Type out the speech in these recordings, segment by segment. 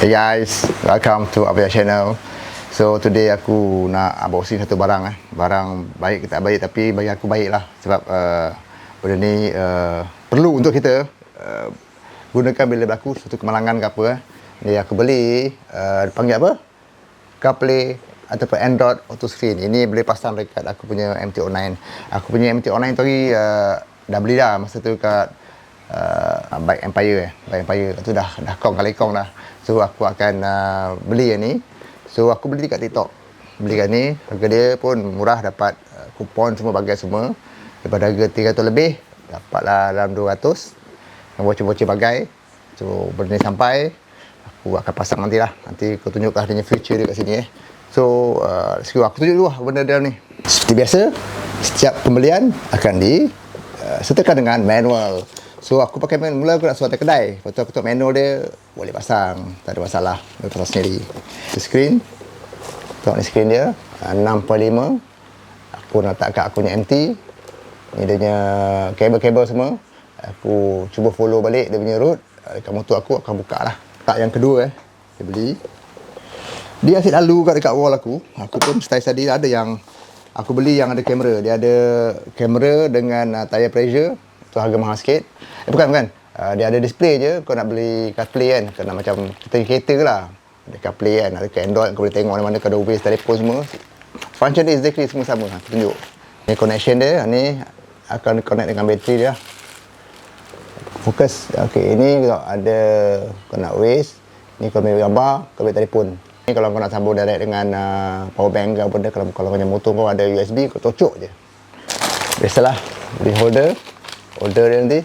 Hey guys, welcome to Abia channel. So today aku nak unboxing satu barang Barang baik ke tak baik, tapi bagi aku baik lah. Sebab benda ni perlu untuk kita gunakan bila berlaku suatu kemalangan ke apa. Ni aku beli panggil apa? CarPlay ataupun Android Auto Screen. Ini boleh pasang dekat aku punya MT-09. Aku punya MT-09 tadi dah beli dah masa tu kat Bike Empire. Bike Empire tu dah kong kali kong dah. So aku akan beli yang ni. So aku beli kat TikTok. Beli kat ni, harga dia pun murah, dapat kupon semua bagai semua. Daripada harga 300 lebih, dapatlah dalam 200. Voucher-voucher bagai. So benda ni sampai, aku akan pasang nantilah. Nanti aku tunjukkan dia punya feature dia kat sini So aku tunjuk dulu lah benda dalam ni. Seperti biasa, setiap pembelian akan disertakan dengan manual. So aku pakai manual, mula aku nak suruh kedai. Lepas tu aku tengok manual dia, boleh pasang, tak ada masalah, boleh pasang sendiri. Screen, tengok ni screen dia 6.5. Aku nak letak kat aku punya MT. Ni dia punya kabel-kabel semua. Aku cuba follow balik dia punya route. Dekat motor aku akan buka lah. Tak yang kedua dia beli. Dia asyik lalu dekat wall aku. Aku pun style tadi ada yang aku beli yang ada kamera. Dia ada kamera dengan tire pressure. Tu harga mahal sikit. Bukan. Dia ada display je. Kau nak beli CarPlay kan, kau nak macam kita kereta lah. Ada CarPlay kan, ada Android, kau boleh tengok mana-mana kau ada Waze, telefon semua. Function dia exactly semua sama. Aku tunjuk. Ni connection dia. Ni akan connect dengan bateri dia. Fokus. Okey, ini kalau ada kau nak Waze, ni kau ambil gambar, kau ambil telefon. Ni kalau kau nak sambung direct dengan power bank ke apa dia, kalau kau punya motor kau ada USB, kau cocok je. Biasalah, beli holder dia nanti.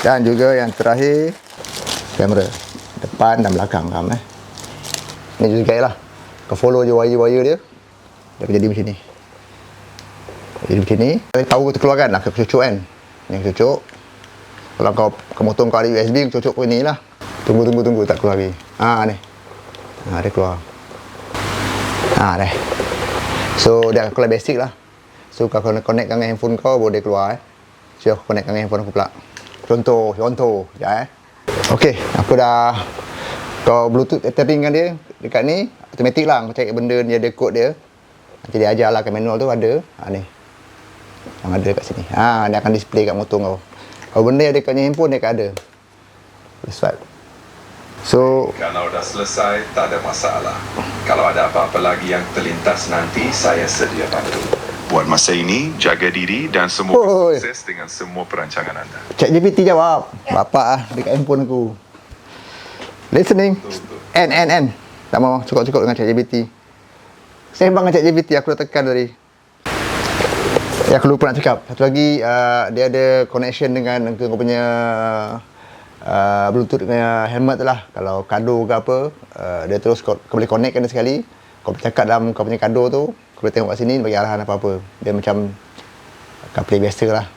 Dan juga yang terakhir, kamera depan dan belakang kam Ni juga lah. Kau follow je wire-wire dia. Dia akan jadi macam ni. Jadi macam ni. Tahu kau terkeluarkan lah, kau cucuk kan. Ni cucuk. Kalau kau motor kau ada USB, kau cucuk kau ni lah. Tunggu tak keluar lagi. Ni. Dia keluar. Dah. So dia akan keluar basic lah. So kalau kau connect dengan handphone kau, baru dia keluar So aku connect dengan handphone aku pula. Contoh. Sekejap Okey, aku dah kau Bluetooth tethering dengan dia dekat ni, automatic lah. Kau cari benda ni, ada kod dia. Nanti dia ajar lah kat manual tu ada. Ni. Yang ada kat sini. Dia akan display kat motor kau. Kalau benda yang ada kat handphone, dia akan ada. Swipe. So, kalau dah selesai, tak ada masalah. Kalau ada apa-apa lagi yang terlintas nanti, saya sedia bantu. Buat masa ini, jaga diri dan semoga sukses dengan semua perancangan anda. ChatGPT jawab. Bapak dekat handphone aku. Listening. N. Tak mau cukup dengan ChatGPT. Sembang dengan ChatGPT, aku dah tekan tadi. Aku lupa nak cakap. Satu lagi, dia ada connection dengan kau punya Bluetooth dengan helmet tu lah. Kalau kado ke apa, dia terus kau boleh connectkan dia sekali. Kau bercakap dalam kau punya kado tu, kau boleh tengok kat sini bagi arahan apa-apa. Dia macam CarPlay biasa lah.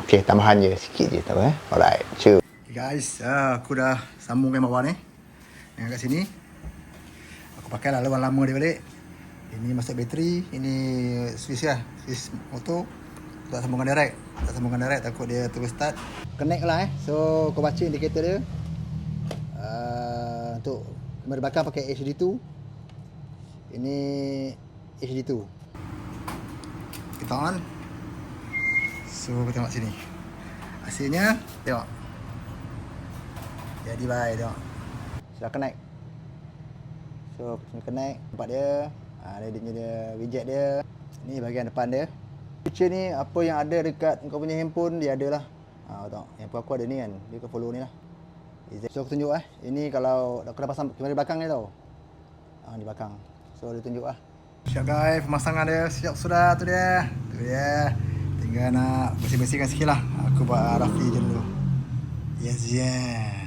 Okey, tambahan je sikit je, tak apa Alright, cheers. Okay guys, aku dah sambungkan bawah ni. Yang kat sini. Aku pakai lah lama dia balik. Ini masuk bateri, ini switch lah, switch motor. Tak sambungkan direct, takut dia terus start. Connect lah So kau baca indikator dia. Untuk kamera belakang pakai HD2. Ini HD2. Kita on. So kita tengok sini. Hasilnya tengok. Jadi bye tengok. Sudah connect. So kita connect. Nampak dia. Dia punya widget dia. Ni bahagian depan dia. Feature ni apa yang ada dekat kau punya handphone dia ada lah. Tengok. Handphone aku ada ni kan. Dia akan follow ni lah. So aku tunjuk Ini kalau aku dah pasang kamera belakang ni tau. Di belakang. So dia tunjuk lah. Siap guys, pemasangan dia siap sudah. Tu dia. Tinggal nak bersih-bersihkan sikit lah. Aku buat Rafi je dulu. Yes.